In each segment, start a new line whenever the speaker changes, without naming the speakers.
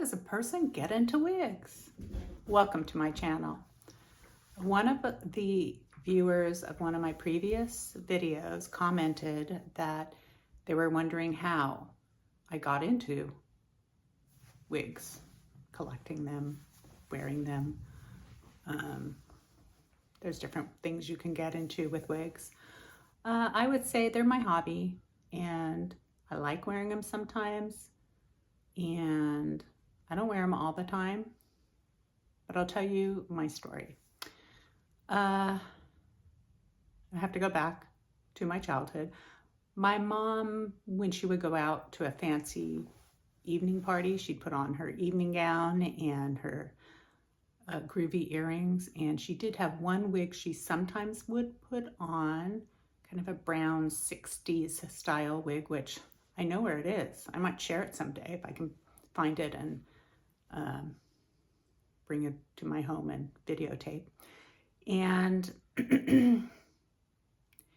does a person get into wigs? Welcome to my channel. One of the viewers of one of my previous videos commented that they were wondering how I got into wigs, collecting them, wearing them. There's different things you can get into with wigs. I would say they're my hobby, and I like wearing them sometimes, and I don't wear them all the time, but I'll tell you my story. I have to go back to my childhood. My mom, when she would go out to a fancy evening party, she'd put on her evening gown and her groovy earrings, and she did have one wig she sometimes would put on, kind of a brown 60s style wig, which I know where it is. I might share it someday if I can find it and bring it to my home and videotape. And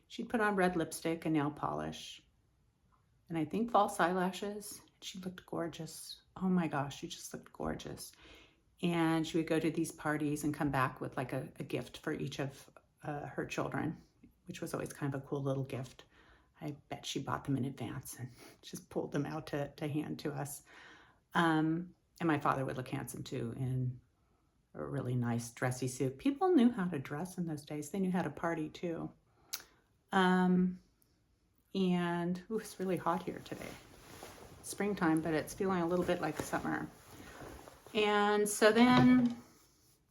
she'd put on red lipstick and nail polish, and I think false eyelashes. She looked gorgeous. Oh my gosh, she just looked gorgeous. And she would go to these parties and come back with like a gift for each of her children, which was always kind of a cool little gift. I bet she bought them in advance and just pulled them out to hand to us. And my father would look handsome too in a really nice dressy suit. People knew how to dress in those days. They knew how to party too. And ooh, it's really hot here today. Springtime, but it's feeling a little bit like summer. And so then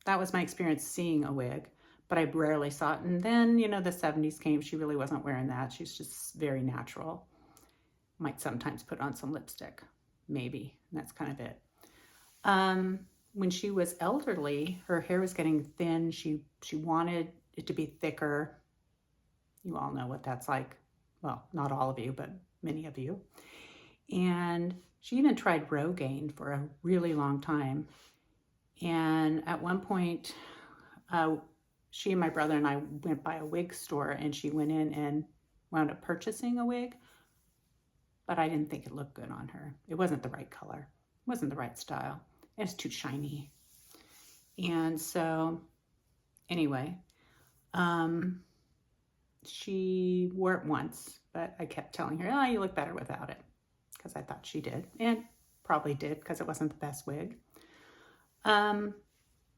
that was my experience seeing a wig, but I rarely saw it. And then, you know, the 70s came. She really wasn't wearing that. She's just very natural. Might sometimes put on some lipstick, maybe. And that's kind of it. When she was elderly, her hair was getting thin. She wanted it to be thicker. You all know what that's like. Well, not all of you, but many of you. And she even tried Rogaine for a really long time. And at one point, she and my brother and I went by a wig store, and she went in and wound up purchasing a wig, but I didn't think it looked good on her. It wasn't the right color. It wasn't the right style. It's too shiny. And so anyway, she wore it once, but I kept telling her, oh, you look better without it, because I thought she did, and probably did, because it wasn't the best wig. Then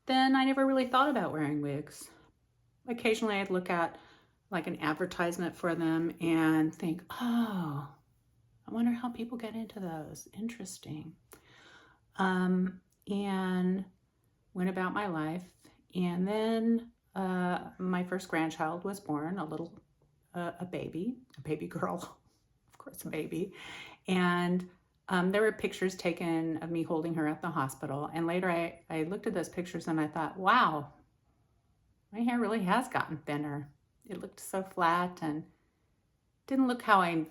I never really thought about wearing wigs. Occasionally I'd look at like an advertisement for them and think, oh, I wonder how people get into those. Interesting. And went about my life. And then my first grandchild was born, a baby girl, of course, a baby. And there were pictures taken of me holding her at the hospital. And later I looked at those pictures and I thought, wow, my hair really has gotten thinner. It looked so flat and didn't look how I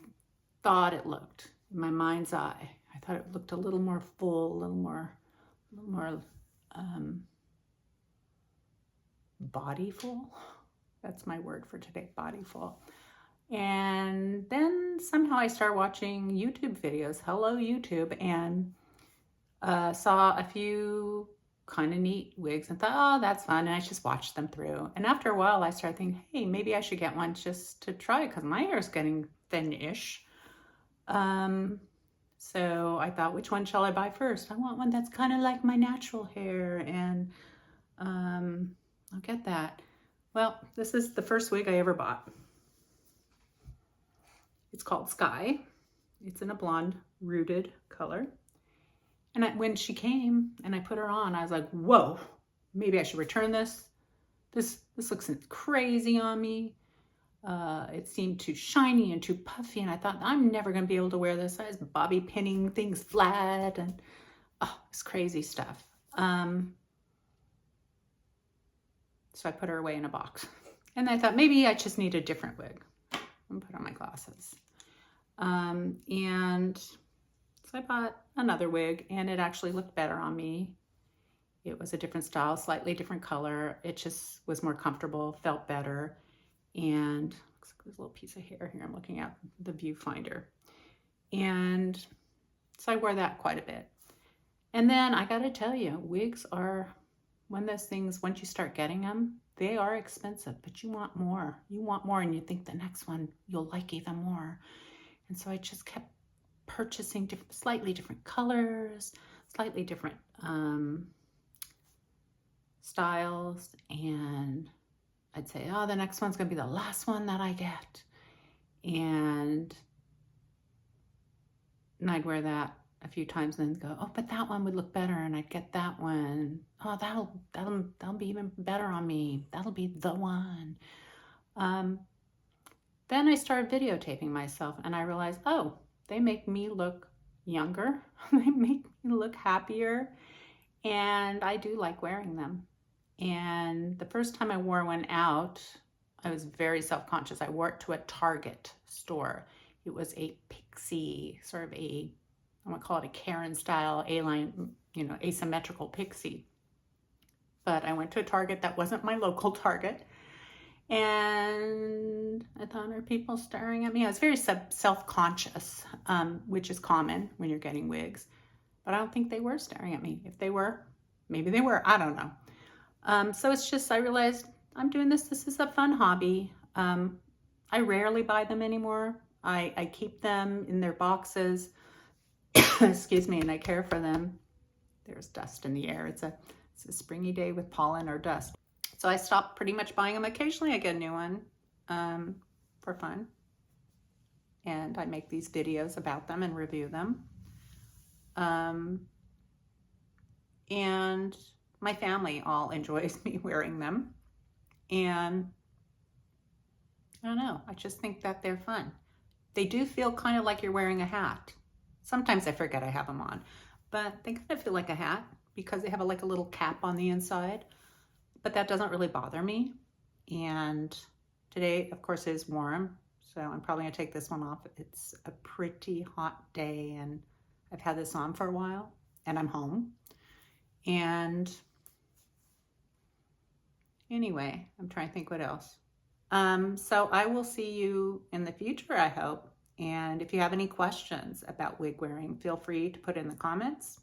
thought it looked in my mind's eye. I thought it looked a little more full, a little more bodyful. That's my word for today, bodyful. And then somehow I started watching YouTube videos, hello YouTube, and saw a few kind of neat wigs and thought, oh, that's fun. And I just watched them through. And after a while, I started thinking, hey, maybe I should get one just to try, because my hair is getting thin-ish. So I thought, which one shall I buy first? I want one that's kind of like my natural hair, and I'll get that. Well, this is the first wig I ever bought. It's called Sky. It's in a blonde rooted color. And when she came and I put her on, I was like, whoa, maybe I should return this. This looks crazy on me. It seemed too shiny and too puffy, and I thought, I'm never going to be able to wear this. I was bobby pinning things flat, and oh, it's crazy stuff. So I put her away in a box. And I thought, maybe I just need a different wig. And put on my glasses. And so I bought another wig, and it actually looked better on me. It was a different style, slightly different color. It just was more comfortable, felt better. And looks like there's a little piece of hair here. I'm looking at the viewfinder. And so I wore that quite a bit. And then I gotta tell you, wigs are one of those things, once you start getting them, they are expensive, but you want more. You want more, and you think the next one you'll like even more. And so I just kept purchasing slightly different colors, slightly different styles, and I'd say, oh, the next one's gonna be the last one that I get. And I'd wear that a few times and then go, oh, but that one would look better, and I'd get that one. Oh, that'll be even better on me. That'll be the one. Then I started videotaping myself, and I realized, oh, they make me look younger. They make me look happier, and I do like wearing them. And the first time I wore one out, I was very self-conscious. I wore it to a Target store. It was a pixie, sort of a, I want to call it a Karen style A-line, asymmetrical pixie. But I went to a Target that wasn't my local Target. And I thought, are people staring at me? I was very self-conscious, which is common when you're getting wigs. But I don't think they were staring at me. If they were, maybe they were. I don't know. So it's just, I realized I'm doing this. This is a fun hobby. I rarely buy them anymore. I keep them in their boxes, excuse me, and I care for them. There's dust in the air. It's a springy day with pollen or dust. So I stopped pretty much buying them. Occasionally I get a new one for fun. And I make these videos about them and review them. And my family all enjoys me wearing them. And I don't know, I just think that they're fun. They do feel kind of like you're wearing a hat. Sometimes I forget I have them on, but they kind of feel like a hat because they have like a little cap on the inside, but that doesn't really bother me. And today, of course, is warm, so I'm probably gonna take this one off. It's a pretty hot day, and I've had this on for a while, and I'm home. And anyway, I'm trying to think what else. So I will see you in the future, I hope. And if you have any questions about wig wearing, feel free to put in the comments.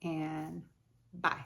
And bye.